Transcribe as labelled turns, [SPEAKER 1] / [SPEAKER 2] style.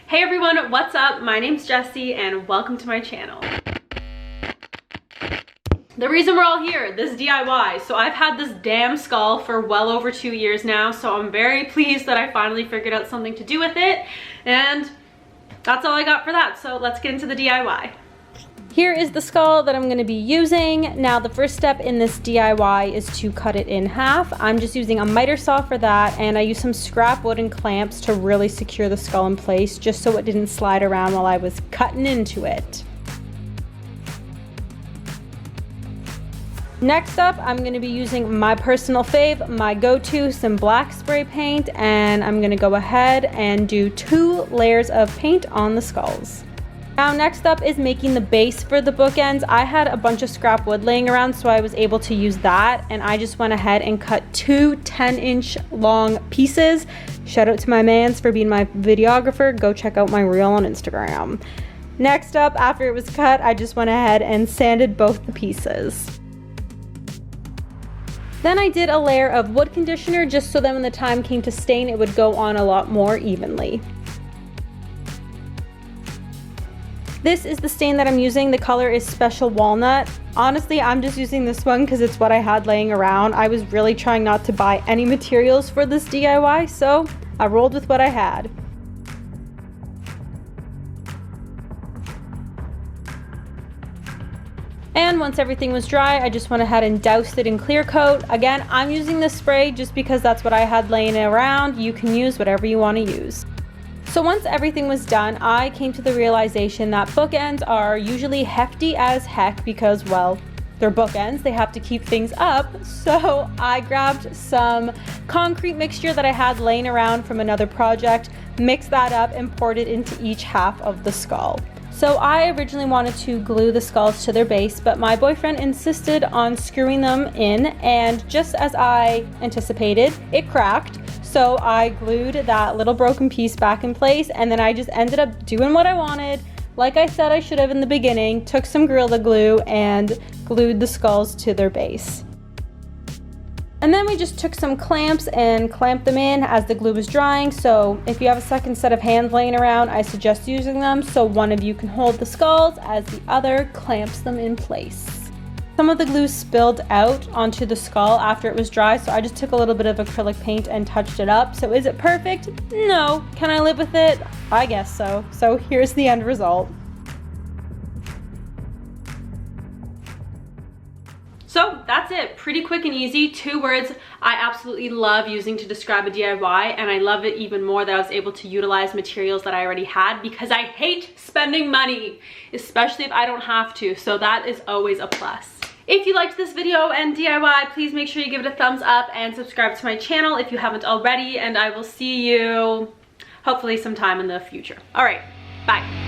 [SPEAKER 1] Hey everyone, what's up? My name's Jessie and welcome to my channel. The reason we're all here, this DIY. So I've had this damn skull for well over 2 years now, so I'm very pleased that I finally figured out something to do with it, and that's all I got for that. So let's get into the DIY. Here is the skull that I'm going to be using. Now the first step in this DIY is to cut it in half. I'm just using a miter saw for that, and I used some scrap wood and clamps to really secure the skull in place just so it didn't slide around while I was cutting into it. Next up, I'm going to be using my personal fave, my go-to, some black spray paint, and I'm going to go ahead and do 2 layers of paint on the skulls. Now next up is making the base for the bookends. I had a bunch of scrap wood laying around, so I was able to use that, and I just went ahead and cut 2 10-inch long pieces. Shout out to my mans for being my videographer. Go check out my reel on Instagram. Next up, after it was cut, I just went ahead and sanded both the pieces. Then I did a layer of wood conditioner just so that when the time came to stain, it would go on a lot more evenly. This is the stain that I'm using. The color is Special Walnut. Honestly, I'm just using this one because it's what I had laying around. I was really trying not to buy any materials for this DIY, so I rolled with what I had. And once everything was dry, I just went ahead and doused it in clear coat. Again, I'm using this spray just because that's what I had laying around. You can use whatever you want to use. So once everything was done, I came to the realization that bookends are usually hefty as heck because, well, they're bookends. They have to keep things up. So I grabbed some concrete mixture that I had laying around from another project, mixed that up, and poured it into each half of the skull. So I originally wanted to glue the skulls to their base, but my boyfriend insisted on screwing them in, and just as I anticipated, it cracked. So I glued that little broken piece back in place, and then I just ended up doing what I wanted. Like I said I should have in the beginning, took some Gorilla Glue and glued the skulls to their base. And then we just took some clamps and clamped them in as the glue was drying. So if you have a second set of hands laying around, I suggest using them so one of you can hold the skulls as the other clamps them in place. Some of the glue spilled out onto the skull after it was dry, so I just took a little bit of acrylic paint and touched it up. So is it perfect? No. Can I live with it? I guess so. So here's the end result. So that's it, pretty quick and easy. 2 words I absolutely love using to describe a DIY, and I love it even more that I was able to utilize materials that I already had because I hate spending money, especially if I don't have to, so that is always a plus. If you liked this video and DIY, please make sure you give it a thumbs up and subscribe to my channel if you haven't already, and I will see you hopefully sometime in the future. All right, bye.